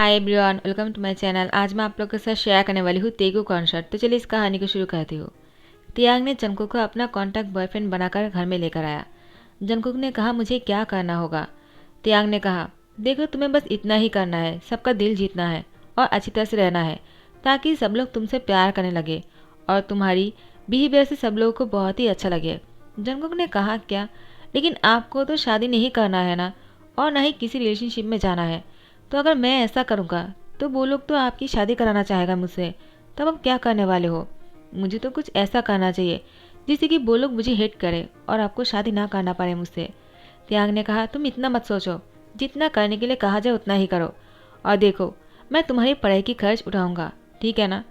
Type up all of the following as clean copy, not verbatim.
Hi everyone, welcome to my channel. आज मैं आप लोगों के साथ शेयर करने वाली हूँ तेगू कॉन्सर्ट। तो चलिए इस कहानी को शुरू करती हूँ। तियांग ने जंगकुक को अपना कॉन्टैक्ट बॉयफ्रेंड बनाकर घर में लेकर आया। जंगकुक ने कहा, मुझे क्या करना होगा? तियांग ने कहा, देखो तुम्हें बस इतना ही करना है, सबका दिल जीतना है और अच्छी तरह से रहना है ताकि सब लोग तुमसे प्यार करने लगे और तुम्हारी बिहेवियर से सब लोगों को बहुत ही अच्छा लगे। जंगकुक ने कहा, क्या? लेकिन आपको तो शादी नहीं करना है ना, और ना ही किसी रिलेशनशिप में जाना है। तो अगर मैं ऐसा करूँगा तो वो लोग तो आपकी शादी कराना चाहेगा मुझसे, तब आप क्या करने वाले हो? मुझे तो कुछ ऐसा करना चाहिए जिससे कि वो लोग मुझे हेट करें और आपको शादी ना करना पड़े मुझसे। त्यांग ने कहा, तुम इतना मत सोचो, जितना करने के लिए कहा जाए उतना ही करो, और देखो मैं तुम्हारी पढ़ाई की खर्च उठाऊंगा, ठीक है ना?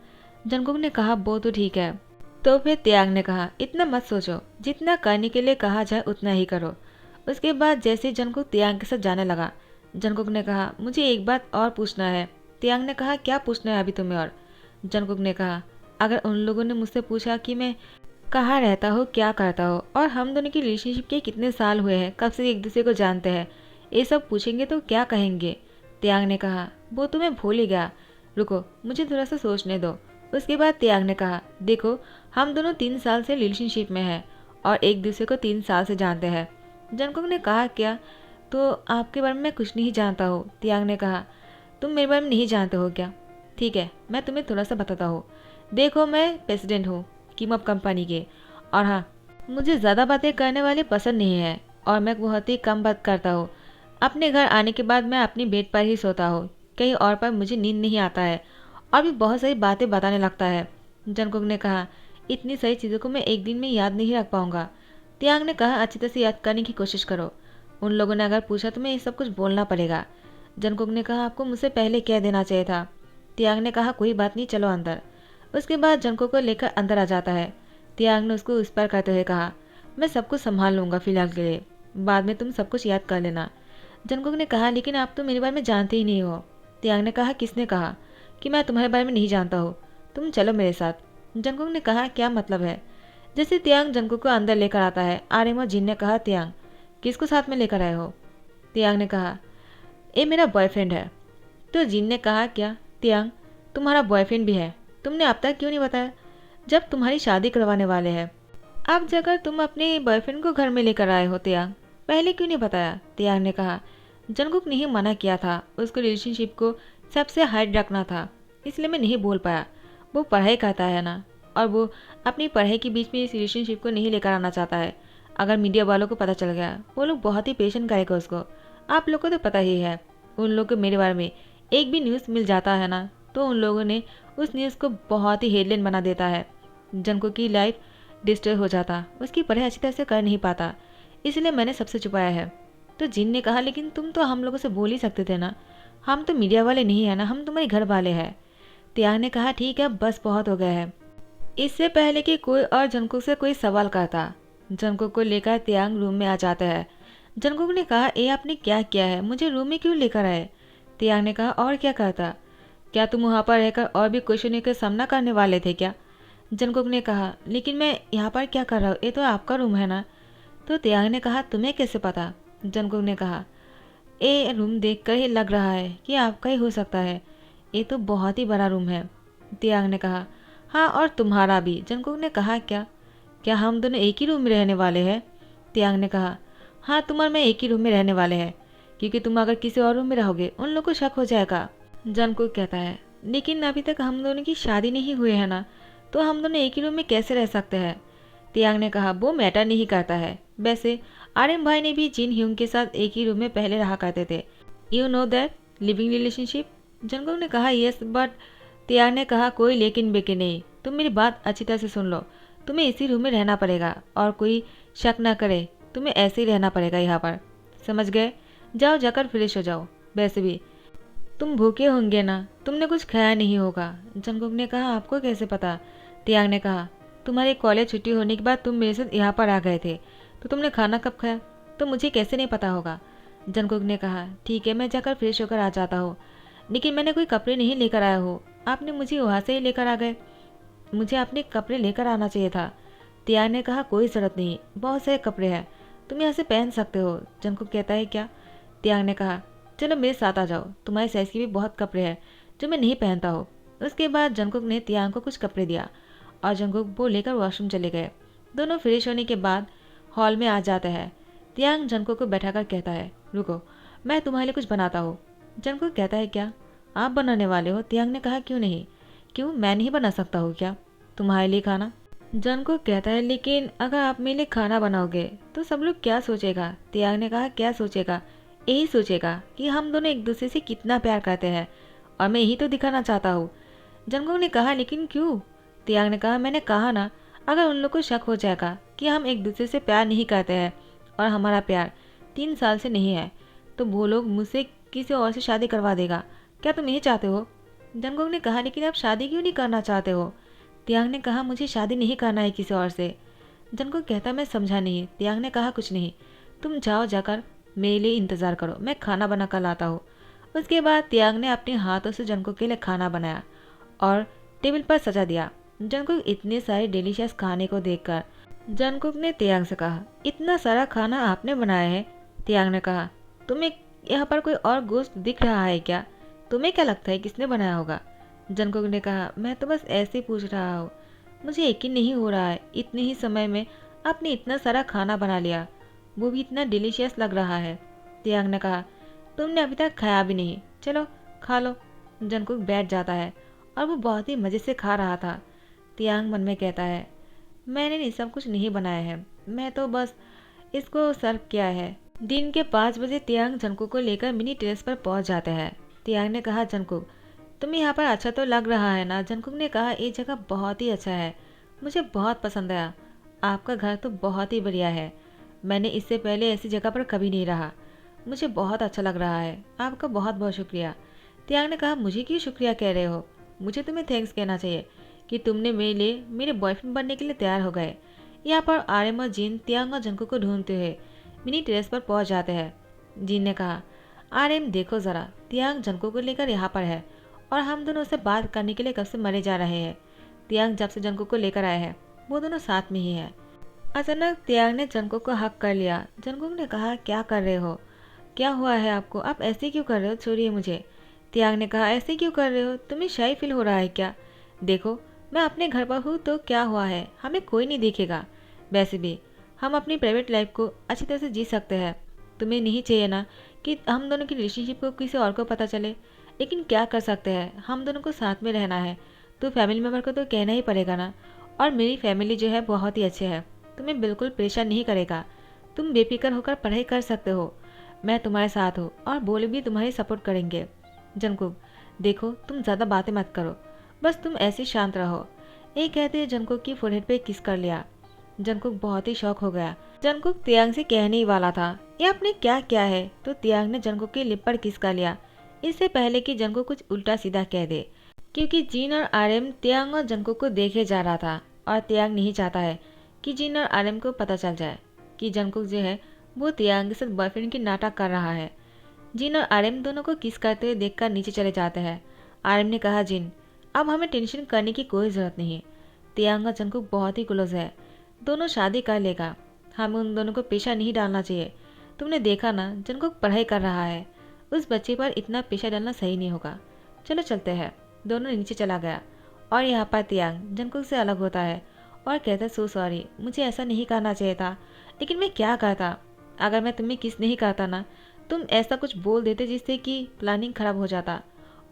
जंगकुक ने कहा, वो तो ठीक है। तो फिर त्यांग ने कहा, इतना मत सोचो, जितना करने के लिए कहा जाए उतना ही करो। उसके बाद जैसे जंगकुक त्यांग के साथ जाने लगा, जंगकुक ने कहा, मुझे एक बात और पूछना है। त्यांग ने कहा, क्या पूछना है अभी तुम्हें? और जंगकुक ने कहा, अगर उन लोगों ने मुझसे पूछा कि मैं कहाँ रहता हूँ, क्या करता हूँ और हम दोनों की रिलेशनशिप के कितने साल हुए हैं, कब से एक दूसरे को जानते हैं, ये सब पूछेंगे तो क्या कहेंगे? त्यांग ने कहा, वो तो मैं भूल ही गया, रुको मुझे थोड़ा सा सोचने दो। उसके बाद त्यांग ने कहा, देखो हम दोनों 3 साल से रिलेशनशिप में हैं और एक दूसरे को 3 साल से जानते हैं। जंगकुक ने कहा, क्या? तो आपके बारे में मैं कुछ नहीं जानता हूँ। त्यांग ने कहा, तुम मेरे बारे में नहीं जानते हो क्या? ठीक है, मैं तुम्हें थोड़ा सा बताता हूँ। देखो मैं प्रेसिडेंट हूँ किमअप कंपनी के, और हाँ, मुझे ज़्यादा बातें करने वाले पसंद नहीं है और मैं बहुत ही कम बात करता हूँ। अपने घर आने के बाद मैं अपनी बेड पर ही सोता हूँ, कहीं और पर मुझे नींद नहीं आता है और भी बहुत सारी बातें बताने लगता है। जंगकुक ने कहा, इतनी सारी चीज़ों को मैं एक दिन में याद नहीं रख पाऊंगा। त्यांग ने कहा, अच्छी तरह से याद करने की कोशिश करो। उन लोगों ने अगर पूछा तो मैं ये सब कुछ बोलना पड़ेगा। जंगकुक ने कहा, आपको मुझसे पहले कह देना चाहिए था। त्यांग ने कहा, कोई बात नहीं, चलो अंदर। उसके बाद जंगकुक को लेकर अंदर आ जाता है। त्यांग ने उसको उस पर करते हुए कहा, मैं सब कुछ संभाल लूंगा फिलहाल के लिए, बाद में तुम सब कुछ याद कर लेना। जंगकुक ने कहा, लेकिन आप तो मेरे बारे में जानते ही नहीं हो। त्यांग ने कहा, किसने कहा कि मैं तुम्हारे बारे में नहीं जानता हूँ? तुम चलो मेरे साथ। जंगकुक ने कहा, क्या मतलब है? जैसे त्यांग जंगकुक को अंदर लेकर आता है, आर्यन और जिन ने कहा, त्यांग किसको साथ में लेकर आए हो? त्यांग ने कहा, ये मेरा बॉयफ्रेंड है। तो जिन ने कहा, क्या त्यांग तुम्हारा बॉयफ्रेंड भी है? तुमने अब तक क्यों नहीं बताया जब तुम्हारी शादी करवाने वाले हैं? अब जाकर तुम अपने बॉयफ्रेंड को घर में लेकर आए हो त्यांग, पहले क्यों नहीं बताया? त्यांग ने कहा, जंगकुक ने ही मना किया था, उसको रिलेशनशिप को सबसे हाइड रखना था, इसलिए मैं नहीं बोल पाया। वो पढ़ाई करता है ना, और वो अपनी पढ़ाई के बीच में इस रिलेशनशिप को नहीं लेकर आना चाहता है। अगर मीडिया वालों को पता चल गया, वो लोग बहुत ही पेशेंट करेगा उसको। आप लोग को तो पता ही है, उन लोग को मेरे बारे में एक भी न्यूज़ मिल जाता है ना, तो उन लोगों ने उस न्यूज़ को बहुत ही हेडलाइन बना देता है। जंगकुक की लाइफ डिस्टर्ब हो जाता, उसकी पढ़ाई अच्छी तरह से कर नहीं पाता, इसलिए मैंने सबसे छुपाया है। तो जिन ने कहा, लेकिन तुम तो हम लोगों से बोल ही सकते थे ना, हम तो मीडिया वाले नहीं है ना, हम तुम्हारे घर वाले हैं। त्यांग ने कहा, ठीक है बस बहुत हो गया है। इससे पहले कि कोई और जंगकुक से कोई सवाल करता, जंगकुक को लेकर त्यांग रूम में आ जाता है। जंगकुक ने कहा, ये आपने क्या किया है, मुझे रूम में क्यों लेकर आए? त्यांग ने कहा, और क्या करता? क्या तुम वहाँ पर रहकर और भी क्वेश्चन का सामना करने वाले थे क्या? जंगकुक ने कहा, लेकिन मैं यहाँ पर क्या कर रहा हूँ, ये तो आपका रूम है ना। तो त्यांग ने कहा, तुम्हें कैसे पता? जंगकुक ने कहा, ये रूम देखकर ही लग रहा है कि आपका ही हो सकता है, ये तो बहुत ही बड़ा रूम है। त्यांग ने कहा, हाँ और तुम्हारा भी। जंगकुक ने कहा, क्या? क्या हम दोनों एक ही रूम में रहने वाले हैं? त्यांग ने कहा, हाँ तुम और मैं एक ही रूम में रहने वाले हैं, क्योंकि तुम अगर किसी और रूम में रहोगे उन लोगों को शक हो जाएगा। जंगकुक कहता है, लेकिन अभी तक हम दोनों की शादी नहीं हुई है ना, तो हम दोनों एक ही रूम में कैसे रह सकते हैं? त्यांग ने कहा, वो मैटर नहीं करता है। वैसे आर्यन भाई ने भी जिन ह्यूंग के साथ एक ही रूम में पहले रहा करते थे। You know that living relationship? Jungkook ने कहा, यस बट। त्यांग ने कहा, कोई लेकिन बेकिन नहीं, तुम मेरी बात अच्छी तरह से सुन लो, तुम्हें इसी रूम में रहना पड़ेगा और कोई शक ना करे, तुम्हें ऐसे ही रहना पड़ेगा यहाँ पर, समझ गए? जाओ जाकर फ्रेश हो जाओ, वैसे भी तुम भूखे होंगे ना, तुमने कुछ खाया नहीं होगा। जंगकुक ने कहा, आपको कैसे पता? त्यांग ने कहा, तुम्हारी कॉलेज छुट्टी होने के बाद तुम मेरे साथ यहाँ पर आ गए थे, तो तुमने खाना कब खाया? तो मुझे कैसे नहीं पता होगा? जंगकुक ने कहा, ठीक है मैं जाकर फ्रेश होकर आ जाता हूँ, लेकिन मैंने कोई कपड़े नहीं लेकर आया हूँ, आपने मुझे वहाँ से ही लेकर आ गए, मुझे अपने कपड़े लेकर आना चाहिए था। त्यांग ने कहा, कोई ज़रूरत नहीं, बहुत सारे कपड़े हैं, तुम यहाँ से पहन सकते हो। जंगकुक कहता है, क्या? त्यांग ने कहा, चलो मेरे साथ आ जाओ, तुम्हारी साइज़ के भी बहुत कपड़े हैं जो मैं नहीं पहनता हूँ। उसके बाद जंगकुक ने तियांग को कुछ कपड़े दिया और जंगकुक वो लेकर वॉशरूम चले गए। दोनों फ्रेश होने के बाद हॉल में आ जाता है। तियांग जंगकुक को बैठाकर कहता है, रुको, मैं तुम्हारे लिए कुछ बनाता हूँ। जंगकुक कहता है, क्या आप बनाने वाले हो? तियांग ने कहा, क्यों नहीं, क्यों मैं नहीं बना सकता हूँ क्या तुम्हारे लिए खाना? जंगकुक कहता है, लेकिन अगर आप मेरे लिए खाना बनाओगे तो सब लोग क्या सोचेगा? तियांग ने कहा, क्या सोचेगा? यही सोचेगा कि हम दोनों एक दूसरे से कितना प्यार करते हैं और मैं यही तो दिखाना चाहता हूँ। जंगकुक ने कहा, लेकिन क्यों? तियांग ने कहा, मैंने कहा ना, अगर उन लोग को शक हो जाएगा कि हम एक दूसरे से प्यार नहीं करते हैं और हमारा प्यार 3 साल से नहीं है, तो वो लोग मुझसे किसी और से शादी करवा देगा। क्या तुम यही चाहते हो? जंगकुक ने कहा, लेकिन आप शादी क्यों नहीं करना चाहते हो? तियांग ने कहा, मुझे शादी नहीं करना है किसी और से। जंगकुक कहता, मैं समझा नहीं। तियांग ने कहा, कुछ नहीं, तुम जाओ, जाकर मेरे लिए इंतज़ार करो, मैं खाना बना कर लाता हूँ। उसके बाद तियांग ने अपने हाथों से जंगकुक के लिए खाना बनाया और टेबल पर सजा दिया। जंगकुक इतने सारे डिलीशियस खाने को देखकर जंगकुक ने तियांग से कहा, इतना सारा खाना आपने बनाया है? तियांग ने कहा, तुम्हें यहाँ पर कोई और गोश्त दिख रहा है क्या? तुम्हें क्या लगता है किसने बनाया होगा? जंगकुक ने कहा, मैं तो बस ऐसे ही पूछ रहा हूँ, मुझे यकीन नहीं हो रहा है इतने ही समय में आपने इतना सारा खाना बना लिया, वो भी इतना डिलीशियस लग रहा है। तियांग ने कहा, तुमने अभी तक खाया भी नहीं, चलो खा लो। जंगकुक बैठ जाता है और वो बहुत ही मज़े से खा रहा था। तियांग मन में कहता है, मैंने ये सब कुछ नहीं बनाया है, मैं तो बस इसको सर्व किया है। दिन के 5 बजे तियांग जंगकुक को लेकर मिनी टेरेस पर पहुंच जाते हैं। तियांग ने कहा, जंगकुक तुम्हें यहाँ पर अच्छा तो लग रहा है ना? जंगकुक ने कहा, ये जगह बहुत ही अच्छा है, मुझे बहुत पसंद आया, आपका घर तो बहुत ही बढ़िया है, मैंने इससे पहले ऐसी जगह पर कभी नहीं रहा, मुझे बहुत अच्छा लग रहा है, आपका बहुत बहुत शुक्रिया। तियांग ने कहा, मुझे क्यों शुक्रिया कह रहे हो? मुझे तुम्हें थैंक्स कहना चाहिए कि तुमने मेरे लिए मेरे बॉयफ्रेंड बनने के लिए तैयार हो गए। यहाँ पर आर्यन और जीन तियांग और जंगकुक को ढूंढते हुए मिनी टेरेस पर पहुंच जाते हैं। जीन ने कहा, आर्यन देखो ज़रा, तियांग जंगकुक को लेकर यहाँ पर है और हम दोनों उससे बात करने के लिए कब से मरे जा रहे हैं। तियांग जब से जंगकुक को लेकर आए हैं वो दोनों साथ में ही हैं। अचानक तियांग ने जंगकुक को हक कर लिया। जंगकुक ने कहा, क्या कर रहे हो? क्या हुआ है आपको? आप ऐसे क्यों कर रहे हो? छोड़िए मुझे। तियांग ने कहा, ऐसे क्यों कर रहे हो? तुम्हें शाई फील हो रहा है क्या? देखो, मैं अपने घर पर हूँ तो क्या हुआ है, हमें कोई नहीं देखेगा। वैसे भी हम अपनी प्राइवेट लाइफ को अच्छी तरह से जी सकते हैं। तुम्हें नहीं चाहिए ना कि हम दोनों की रिलेशनशिप को किसी और को पता चले, लेकिन क्या कर सकते हैं, हम दोनों को साथ में रहना है तो फैमिली मेम्बर को तो कहना ही पड़ेगा ना। और मेरी फैमिली जो है बहुत ही अच्छे है, तुम्हें बिल्कुल परेशान नहीं करेगा, तुम बेफिक्र होकर पढ़ाई कर सकते हो, मैं तुम्हारे साथ हूँ और बोले भी तुम्हारी सपोर्ट करेंगे। जंगकुक देखो, तुम ज़्यादा बातें मत करो, बस तुम ऐसे शांत रहो। ये कहते जंगकुक की फोरहेड पे किस कर लिया। जंगकुक बहुत ही शौक हो गया। जंगकुक तियांग से कहने ही वाला था, ये आपने क्या किया है, तो तियांग ने जंगकुक की लिप पर किस कर लिया, इससे पहले कि जंगकुक कुछ उल्टा सीधा कह दे, क्योंकि जीन और आर्यन तियांग और जंगकुक को देखे जा रहा था और तियांग नहीं चाहता है कि जीन और आर्यन को पता चल जाए कि जंगकुक जो है वो तियांग के साथ बॉयफ्रेंड की नाटक कर रहा है। जिन और आर्यन दोनों को किस करते हुए देखकर नीचे चले जाते हैं। आर्यन ने कहा, जिन अब हमें टेंशन करने की कोई ज़रूरत नहीं, तियांग और जंगकुक बहुत ही क्लोज है, दोनों शादी कर लेगा, हमें उन दोनों को पेशा नहीं डालना चाहिए। तुमने देखा ना, जंगकुक पढ़ाई कर रहा है, उस बच्चे पर इतना पेशा डालना सही नहीं होगा, चलो चलते हैं। दोनों नीचे चला गया और यहाँ पर तियांग जंगकुक से अलग होता है और कहता है, सो सॉरी, मुझे ऐसा नहीं करना चाहिए था, लेकिन मैं क्या करता, अगर मैं तुम्हें किस नहीं करता ना, तुम ऐसा कुछ बोल देते जिससे कि प्लानिंग खराब हो जाता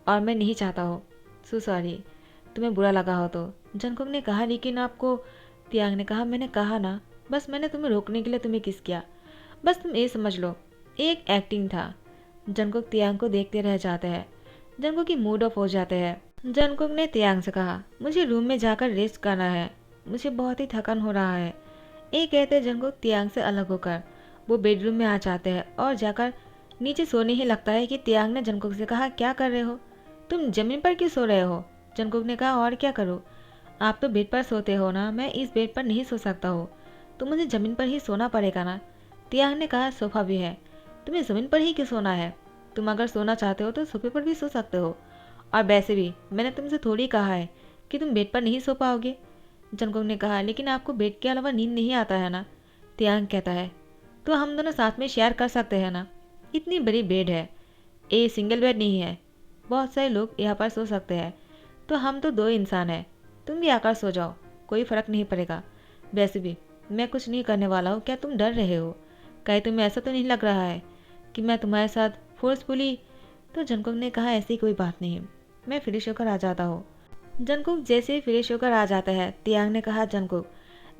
और मैं नहीं चाहता हो, सो सॉरी, तुम्हें बुरा लगा हो तो। जंगकुक ने कहा, लेकिन आपको। तियांग ने कहा, मैंने कहा ना, बस मैंने तुम्हें रोकने के लिए तुम्हें किस किया, बस तुम ये समझ लो एक एक्टिंग था। जंगकुक तियांग को देखते रह जाते हैं। जंगकुक की मूड ऑफ हो जाते हैं। जंगकुक ने तियांग से कहा, मुझे रूम में जाकर रेस्ट करना है, मुझे बहुत ही थकान हो रहा है। ये कहते जंगकुक तियांग से अलग होकर वो बेडरूम में आ जाते हैं और जाकर नीचे सोने ही लगता है कि तियांग ने जंगकुक से कहा, क्या कर रहे हो, तुम जमीन पर क्यों सो रहे हो? जंगकुक ने कहा, और क्या करूँ, आप तो बेड पर सोते हो ना, मैं इस बेड पर नहीं सो सकता हूँ, तो मुझे ज़मीन पर ही सोना पड़ेगा ना। तियांग ने कहा, सोफा भी है, तुम्हें ज़मीन पर ही क्यों सोना है, तुम अगर सोना चाहते हो तो सोफे पर भी सो सकते हो, और वैसे भी मैंने तुमसे थोड़ी कहा है कि तुम बेड पर नहीं सो पाओगे। जंगकुक ने कहा, लेकिन आपको बेड के अलावा नींद नहीं आता है ना। तियांग कहता है, तो हम दोनों साथ में शेयर कर सकते हैं ना, इतनी बड़ी बेड है। ये सिंगल बेड नहीं है, बहुत सारे लोग यहाँ पर सो सकते हैं। तो हम तो 2 इंसान हैं, तुम भी आकर सो जाओ, कोई फ़र्क नहीं पड़ेगा। वैसे भी मैं कुछ नहीं करने वाला हूँ, क्या तुम डर रहे हो? कहीं तुम्हें ऐसा तो नहीं लग रहा है कि मैं तुम्हारे साथ फोर्सफुली। तो जंगकुक ने कहा ऐसी कोई बात नहीं, मैं फ्रेश होकर आ जाता हूँ। जंगकुक जैसे ही फ्रेश होकर आ जाता है, तियांग ने कहा जंगकुक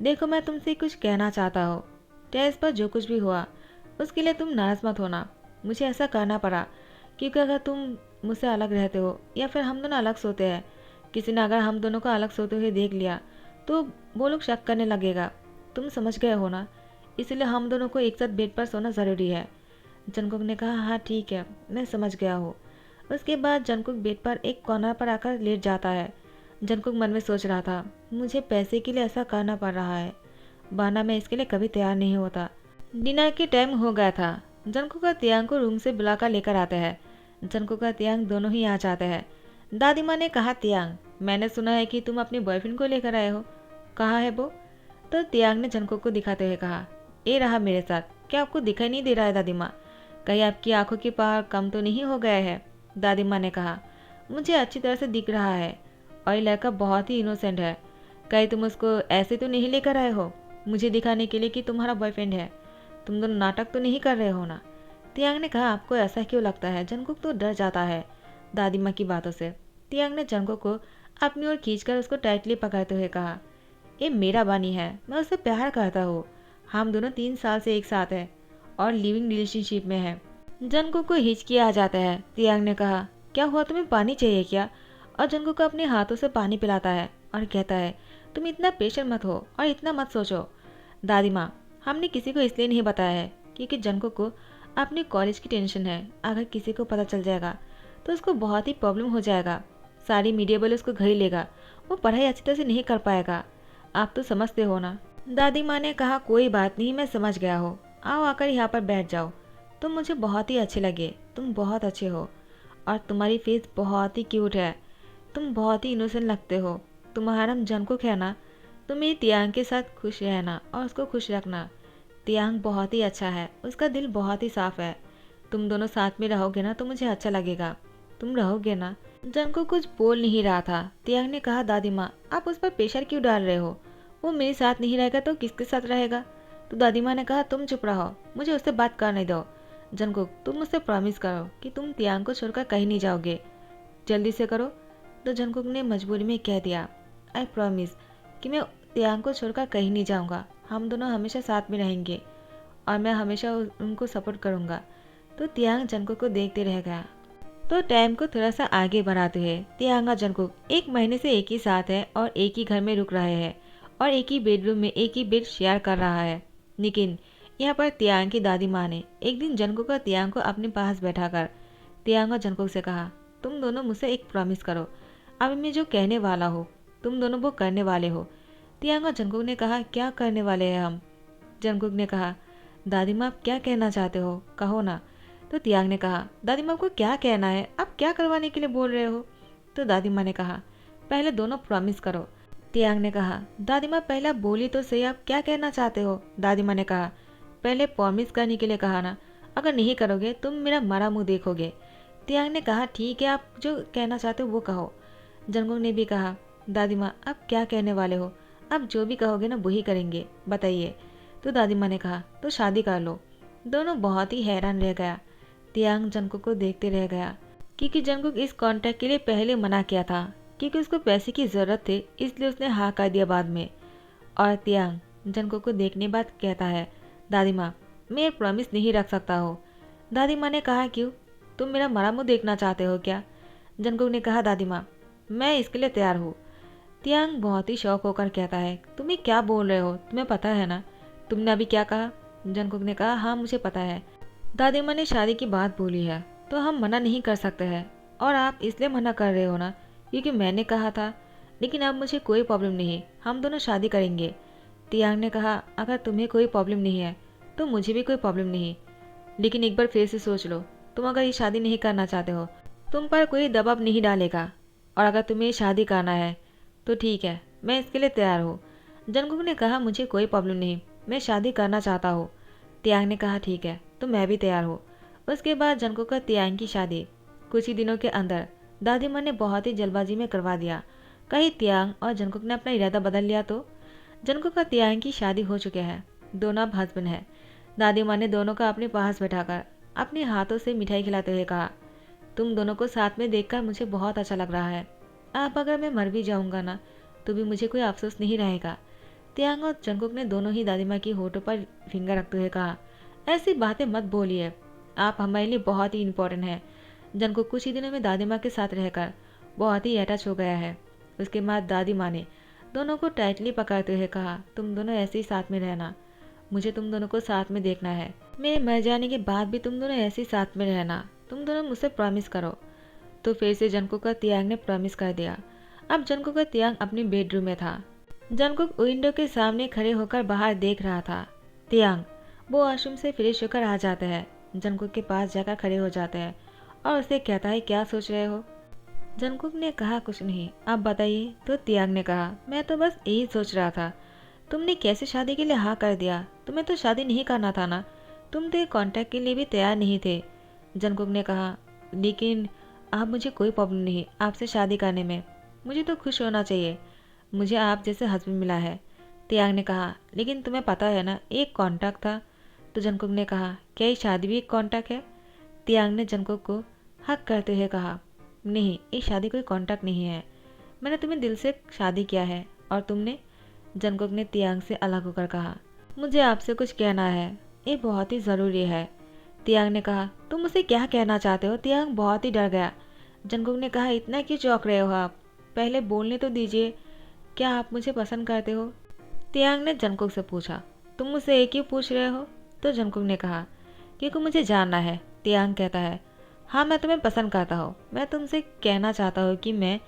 देखो मैं तुमसे कुछ कहना चाहता हूँ। टेस्ट पर जो कुछ भी हुआ उसके लिए तुम नाराज मत होना। मुझे ऐसा करना पड़ा क्योंकि अगर तुम मुझसे अलग रहते हो या फिर हम दोनों अलग सोते हैं, किसी ने अगर हम दोनों को अलग सोते हुए देख लिया तो वो लोग शक करने लगेगा। तुम समझ गए हो ना, इसलिए हम दोनों को एक साथ बेड पर सोना ज़रूरी है। जंगकुक ने कहा हाँ ठीक है, मैं समझ गया हूँ। उसके बाद जंगकुक बेड पर एक कॉर्नर पर आकर लेट जाता है। जंगकुक मन में सोच रहा था मुझे पैसे के लिए ऐसा करना पड़ रहा है, वरना मैं इसके लिए कभी तैयार नहीं होता। डिनर के टाइम हो गया था। जंगकुक और तियांग को रूम से बुलाकर लेकर आते हैं। जंगकुक और तियांग दोनों ही आ जाते हैं। दादी माँ ने कहा तियांग मैंने सुना है कि तुम अपने बॉयफ्रेंड को लेकर आए हो, कहाँ है वो? तो तियांग ने जंगकुक को दिखाते हुए कहा ये रहा मेरे साथ। क्या आपको दिखाई नहीं दे रहा है दादी माँ? कहीं आपकी आंखों की पावर कम तो नहीं हो गया है? दादी माँ ने कहा मुझे अच्छी तरह से दिख रहा है और ये लड़का बहुत ही इनोसेंट है। कहीं तुम उसको ऐसे तो नहीं लेकर आए हो मुझे दिखाने के लिए कि तुम्हारा बॉयफ्रेंड है? तुम दोनों नाटक तो नहीं कर रहे हो ना? तियांग ने कहा आपको ऐसा क्यों लगता है? जंगकुक तो डर जाता है दादी माँ की बातों से। तियांग ने जंगकुक को अपनी ओर खींचकर उसको टाइटली पकड़ते हुए कहा ये मेरा बानी है, मैं उससे प्यार करता हूँ। हम दोनों 3 साल से एक साथ हैं और लिविंग रिलेशनशिप में हैं। जंगकुक को हिचकी आ जाता है। तियांग ने कहा क्या हुआ, तुम्हें पानी चाहिए क्या? और जंगकुक को अपने हाथों से पानी पिलाता है और कहता है तुम इतना प्रेशर मत हो और इतना मत सोचो। दादी माँ हमने किसी को इसलिए नहीं बताया है क्योंकि जंगकुक को अपनी कॉलेज की टेंशन है। अगर किसी को पता चल जाएगा तो उसको बहुत ही प्रॉब्लम हो जाएगा। सारी मीडिया वाले उसको घर ही लेगा, वो पढ़ाई अच्छी तरह से नहीं कर पाएगा। आप तो समझते हो ना? दादी माँ ने कहा कोई बात नहीं, मैं समझ गया हो। आओ आकर यहाँ पर बैठ जाओ। तुम मुझे बहुत ही अच्छे लगे, तुम बहुत अच्छे हो और तुम्हारी फेस बहुत ही क्यूट है। तुम बहुत ही इनोसेंट लगते हो। तुम्हारा नाम जंगकुक है ना? तुम मेरी तियांग के साथ खुश रहना और उसको खुश रखना। तियांग बहुत ही अच्छा है, उसका दिल बहुत ही साफ है। तुम दोनों साथ में रहोगे ना तो मुझे अच्छा लगेगा। तुम रहोगे ना? जंगकुक कुछ बोल नहीं रहा था। तियांग ने कहा दादी माँ आप उस पर प्रेशर क्यों डाल रहे हो? वो मेरे साथ नहीं रहेगा तो किसके साथ रहेगा? तो दादी माँ ने कहा तुम चुप रहो, मुझे उससे बात करने दो। जंगकुक तुम मुझसे प्रॉमिस करो कि तुम तियांग को छोड़कर कहीं नहीं जाओगे, जल्दी से करो। तो जंगकुक ने मजबूरी में कह दिया आई प्रॉमिस कि मैं तियांग को छोड़कर कहीं नहीं जाऊँगा। हम दोनों हमेशा साथ में रहेंगे और मैं हमेशा उनको सपोर्ट करूँगा। तो तियांग जंगकुक को देखते रह गया। तो टाइम को थोड़ा सा आगे बढ़ाते हुए तियांग और जंगकुक 1 महीने से एक ही साथ है और एक ही घर में रुक रहे हैं और एक ही बेडरूम में एक ही बेड शेयर कर रहा है। लेकिन यहाँ पर तियांग की दादी माँ ने एक दिन जंगकुक और तियांग को अपने पास बैठाकर तियांग और जंगकुक से कहा तुम दोनों मुझसे एक प्रॉमिस करो, अब मैं जो कहने वाला हो तुम दोनों वो करने वाले हो। तियांग और जंगकुक ने कहा क्या करने वाले हैं हम? जंगकुक ने कहा दादी माँ आप क्या कहना चाहते हो, कहो ना। तो तियांग ने कहा दादी माँ को क्या कहना है, आप क्या करवाने के लिए बोल रहे हो? तो दादी माँ ने कहा पहले दोनों प्रॉमिस करो। तियांग ने कहा दादी माँ पहले आप बोली तो सही, आप क्या कहना चाहते हो? दादी माँ ने कहा पहले प्रॉमिस करने के लिए कहा ना, अगर नहीं करोगे तुम मेरा मरा मुंह देखोगे। तियांग ने कहा ठीक है, आप जो कहना चाहते हो वो कहो। जंगकुक ने भी कहा दादी माँ आप क्या कहने वाले हो, आप जो भी कहोगे ना वही करेंगे, बताइए। तो दादी माँ ने कहा तो शादी कर लो। दोनों बहुत ही हैरान रह गया। तियांग जंगकुक को देखते रह गया क्योंकि जंगकुक इस कॉन्ट्रैक्ट के लिए पहले मना किया था क्योंकि उसको पैसे की ज़रूरत थी, इसलिए उसने हाँ कर दिया बाद में। और तियांग जंगकुक को देखने बाद कहता है दादी माँ मैं ये प्रॉमिस नहीं रख सकता हो। दादी माँ ने कहा क्यों, तुम मेरा मरा मुँह देखना चाहते हो क्या? जंगकुक ने कहा दादी माँ मैं इसके लिए तैयार हूँ। तियांग बहुत ही शौक होकर कहता है तुम ये क्या बोल रहे हो, तुम्हें पता है ना तुमने अभी क्या कहा? जंगकुक ने कहा हाँ मुझे पता है, दादी माँ ने शादी की बात बोली है तो हम मना नहीं कर सकते हैं और आप इसलिए मना कर रहे हो ना क्योंकि मैंने कहा था। लेकिन अब मुझे कोई प्रॉब्लम नहीं, हम दोनों शादी करेंगे। तियांग ने कहा अगर तुम्हें कोई प्रॉब्लम नहीं है तो मुझे भी कोई प्रॉब्लम नहीं, लेकिन एक बार फिर से सोच लो, तुम अगर ये शादी नहीं करना चाहते हो तुम पर कोई दबाव नहीं डालेगा और अगर तुम्हें शादी करना है तो ठीक है, मैं इसके लिए तैयार हूँ। जंगकुक ने कहा मुझे कोई प्रॉब्लम नहीं, मैं शादी करना चाहता हूँ। तियांग ने कहा ठीक है तो मैं भी तैयार हूँ। उसके बाद जंगकुक और तियांग की शादी कुछ ही दिनों के अंदर दादी माँ ने बहुत ही जल्दबाजी में करवा दिया। कहीं तियांग और जंगकुक ने अपना इरादा बदल लिया तो। जंगकुक और तियांग की शादी हो चुके हैं, दोनों अब हस्बैंड हैं। दादी माँ ने दोनों को अपने पास बैठाकर अपने हाथों से मिठाई खिलाते हुए कहा, तुम दोनों को साथ में देखकर मुझे बहुत अच्छा लग रहा है। अब अगर मैं मर भी जाऊंगा ना तो भी मुझे कोई अफसोस नहीं रहेगा। तियांग और जंगकुक ने दोनों ही दादी माँ की होठों पर फिंगर रखते हुए कहा, ऐसी बातें मत बोलिए, आप हमारे लिए बहुत ही इम्पोर्टेंट हैं। जंगकुक कुछ ही दिनों में दादी माँ के साथ रहकर बहुत ही अटैच हो गया है। उसके बाद दादी माँ ने दोनों को टाइटली पकड़ते हुए कहा, तुम दोनों ऐसे ही साथ में रहना, मुझे तुम दोनों को साथ में देखना है। मेरे मर जाने के बाद भी तुम दोनों ऐसे ही साथ में रहना, तुम दोनों मुझसे प्रॉमिस करो। तो फिर से जंगकुक और तियांग ने प्रॉमिस कर दिया। अब जंगकुक और तियांग अपने बेडरूम में था। जंगकुक विंडो के सामने खड़े होकर बाहर देख रहा था। तियांग वो वॉशरूम से फ्रेश होकर आ जाता है, जंगकुक के पास जाकर खड़े हो जाते हैं और उसे कहता है, क्या सोच रहे हो। जंगकुक ने कहा, कुछ नहीं, आप बताइए। तो तियांग ने कहा, मैं तो बस यही सोच रहा था, तुमने कैसे शादी के लिए हाँ कर दिया, तुम्हें तो शादी नहीं करना था ना, तुम तो ये कॉन्ट्रैक्ट के लिए भी तैयार नहीं थे। जंगकुक ने कहा, लेकिन आप, मुझे कोई प्रॉब्लम नहीं आपसे शादी करने में, मुझे तो खुश होना चाहिए, मुझे आप जैसे हस्बैंड मिला है। तियांग ने कहा, लेकिन तुम्हें पता है ना एक कॉन्ट्रैक्ट था। तो जंगकुक ने कहा, क्या ये शादी भी एक कॉन्ट्रैक्ट है। तियांग ने जंगकुक को हक करते हुए कहा, नहीं, ये शादी कोई कॉन्ट्रैक्ट नहीं है, मैंने तुम्हें दिल से शादी किया है और तुमने। जंगकुक ने तियांग से अलग होकर कहा, मुझे आपसे कुछ कहना है, ये बहुत ही ज़रूरी है। तियांग ने कहा, तुम मुझसे क्या कहना चाहते हो। तियांग बहुत ही डर गया। जंगकुक ने कहा, इतना क्यों चौंक रहे हो आप, पहले बोलने तो दीजिए, क्या आप मुझे पसंद करते हो। तियांग ने जंगकुक से पूछा, तुम मुझसे ये क्यों पूछ रहे हो। तो जंगकुक ने कहा, क्योंकि मुझे जानना है। तियांग कहता है, हाँ मैं तुम्हें पसंद करता हूँ, मैं तुमसे कहना चाहता हूँ कि मैं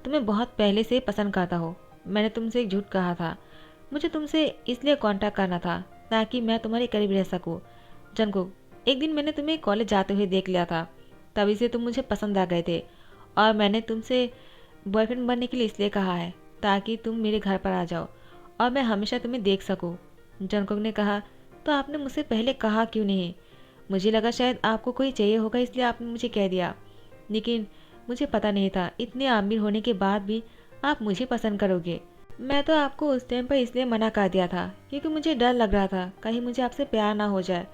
तुम्हें बहुत पहले से पसंद करता हूँ, मैंने तुमसे एक झूठ कहा था, मुझे तुमसे इसलिए कांटेक्ट करना था ताकि मैं तुम्हारे करीब रह सकूँ। जंगकुक, एक दिन मैंने तुम्हें कॉलेज जाते हुए देख लिया था, तभी से तुम मुझे पसंद आ गए थे और मैंने तुमसे बॉयफ्रेंड बनने के लिए इसलिए कहा है ताकि तुम मेरे घर पर आ जाओ और मैं हमेशा तुम्हें देख सकूं। जंगकुक ने कहा, तो आपने मुझसे पहले कहा क्यों नहीं। मुझे लगा शायद आपको कोई चाहिए होगा इसलिए आपने मुझे कह दिया, लेकिन मुझे पता नहीं था इतने अमीर होने के बाद भी आप मुझे पसंद करोगे। मैं तो आपको उस टाइम पर इसलिए मना कर दिया था क्योंकि मुझे डर लग रहा था कहीं मुझे आपसे प्यार ना हो जाए।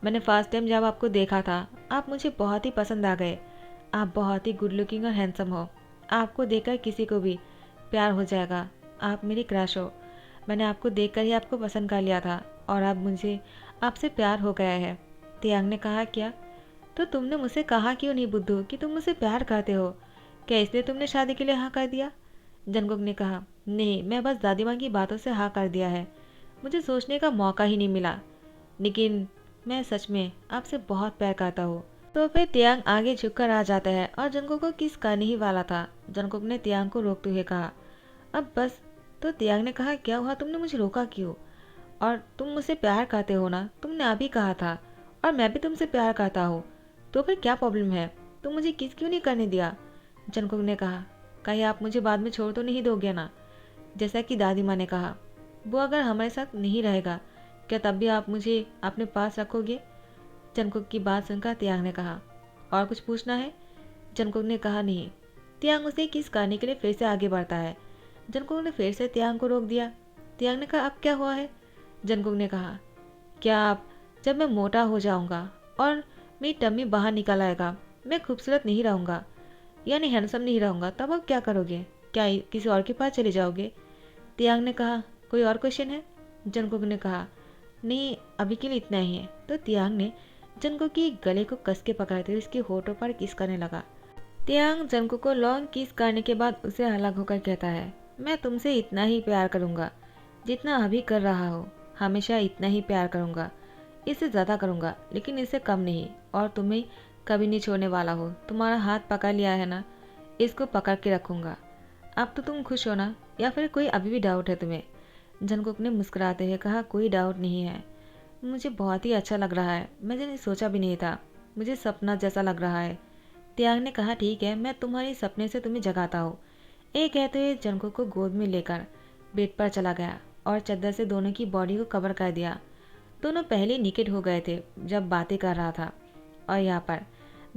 मैंने फर्स्ट टाइम जब आपको देखा था आप मुझे बहुत ही पसंद आ गए। आप बहुत ही गुड लुकिंग और हैंडसम हो, आपको देखकर किसी को भी प्यार हो जाएगा, आप मेरी क्रश हो। मैंने आपको देखकर ही आपको पसंद कर लिया था और अब मुझे आपसे प्यार हो गया है। तियांग ने कहा, क्या, तो तुमने मुझसे कहा क्यों नहीं बुद्धू कि तुम मुझसे प्यार करते हो, क्या इसलिए तुमने शादी के लिए हाँ कर दिया। जंगकुक ने कहा, नहीं, मैं बस दादी माँ की बातों से हाँ कर दिया है, मुझे सोचने का मौका ही नहीं मिला, लेकिन मैं सच में आपसे बहुत प्यार करता हूँ। तो फिर तियांग आगे झुककर आ जाता है और जंगकुक को किस करने ही वाला था। जंगकुक ने तियांग को रोकते हुए कहा, अब बस। तो तियांग ने कहा, क्या हुआ, तुमने मुझे रोका क्यों, और तुम मुझसे प्यार करते हो ना, तुमने अभी कहा था, और मैं भी तुमसे प्यार करता हूँ, तो फिर क्या प्रॉब्लम है, तुम मुझे किस क्यों नहीं करने दिया। जंगकुक ने कहा, कहीं आप मुझे बाद में छोड़ तो नहीं दोगे ना, जैसा कि दादी माँ ने कहा, वो अगर हमारे साथ नहीं रहेगा क्या तब भी आप मुझे अपने पास रखोगे। जंगकुक की बात सुनकर तियांग ने कहा, और कुछ पूछना है। जंगकुक ने कहा, नहीं। तियांग उसे किस करने के लिए फिर से आगे बढ़ता है। जंगकुक ने फिर से तियांग को रोक दिया। तियांग ने कहा, अब क्या हुआ है। जंगकुक ने कहा, क्या आप, जब मैं मोटा हो जाऊंगा और मेरी टम्मी बाहर निकल आएगा, मैं खूबसूरत नहीं रहूंगा, यानी हैंडसम नहीं रहूंगा, तब आप क्या करोगे, क्या किसी और के पास चले जाओगे। तियांग ने कहा, कोई और क्वेश्चन है। जंगकुक ने कहा, नहीं, अभी के लिए इतना ही है। तो तियांग ने जंगकुक की गले को कस के पकड़ते हुए उसके होठों पर किस करने लगा। तियांग जंगकुक को लॉन्ग किस करने के बाद उसे अलग होकर कहता है, मैं तुमसे इतना ही प्यार करूंगा जितना अभी कर रहा हो, हमेशा इतना ही प्यार करूंगा, इससे ज़्यादा करूंगा लेकिन इससे कम नहीं, और तुम्हें कभी नहीं छोड़ने वाला हो। तुम्हारा हाथ पकड़ लिया है ना, इसको पकड़ के रखूंगा। अब तो तुम खुश हो ना, या फिर कोई अभी भी डाउट है तुम्हें। जंगकुक ने मुस्कुराते हुए कहा, कोई डाउट नहीं है, मुझे बहुत ही अच्छा लग रहा है, मैंने सोचा भी नहीं था, मुझे सपना जैसा लग रहा है। तियांग ने कहा, ठीक है, मैं तुम्हारे सपने से तुम्हें जगाता हूँ। ये कहते हुए जंगकुक को गोद में लेकर बेड पर चला गया और चादर से दोनों की बॉडी को कवर कर दिया। दोनों पहले निकेट हो गए थे जब बातें कर रहा था। और यहाँ पर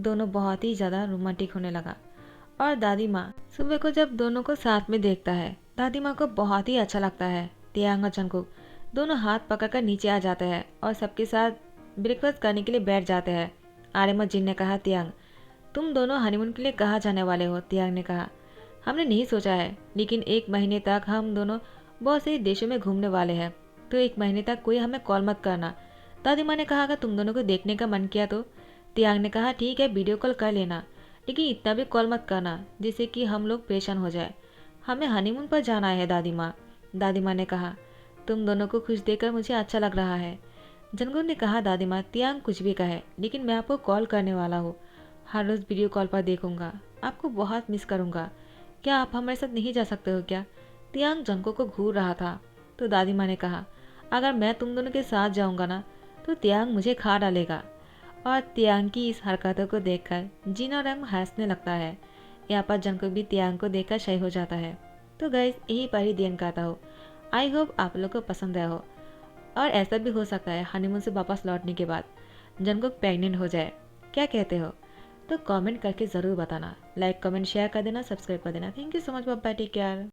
दोनों बहुत ही ज़्यादा रोमांटिक होने लगा। और दादी माँ सुबह को जब दोनों को साथ में देखता है, दादी माँ को बहुत ही अच्छा लगता है। तियांग और जंगकुक दोनों हाथ पकड़कर नीचे आ जाते हैं और सबके साथ ब्रेकफास्ट करने के लिए बैठ जाते हैं। आर्यन और जिन ने कहा, तियांग तुम दोनों हनीमून के लिए कहाँ जाने वाले हो? तियांग ने कहा, हमने नहीं सोचा है, लेकिन 1 महीने तक हम दोनों बहुत से देशों में घूमने वाले हैं, तो 1 महीने तक कोई हमें कॉल मत करना। दादी माँ ने कहा, अगर तुम दोनों को देखने का मन किया तो? तियांग ने कहा, ठीक है, वीडियो कॉल कर लेना, लेकिन इतना भी कॉल मत करना जिससे कि हम लोग परेशान हो जाए। हमें हनीमून पर जाना है दादी माँ। दादी माँ ने कहा, तुम दोनों को खुश देखकर मुझे अच्छा लग रहा है। जंगकुक ने कहा, दादी माँ तियांग कुछ भी कहे, लेकिन मैं आपको कॉल करने वाला हूँ। हर रोज़ वीडियो कॉल पर देखूंगा, आपको बहुत मिस करूंगा। क्या आप हमारे साथ नहीं जा सकते हो क्या? तियांग जंगकुक को घूर रहा था, तो दादी माँ ने कहा, अगर मैं तुम दोनों के साथ जाऊंगा ना तो तियांग मुझे खा डालेगा। और तियांग की इस हरकतों को देखकर जिन और रंग हंसने लगता है। यहाँ पर जंगकुक भी तियांग को देखकर सही हो जाता है। तो गाइस, यही पर ही दिन कहता हो। आई होप आप लोग को पसंद आया हो। और ऐसा भी हो सकता है हनीमून से वापस लौटने के बाद जंगकुक प्रेग्नेंट हो जाए। क्या कहते हो? तो कमेंट करके ज़रूर बताना। लाइक कमेंट शेयर कर देना, सब्सक्राइब कर देना। Thank you so much, bye, take care.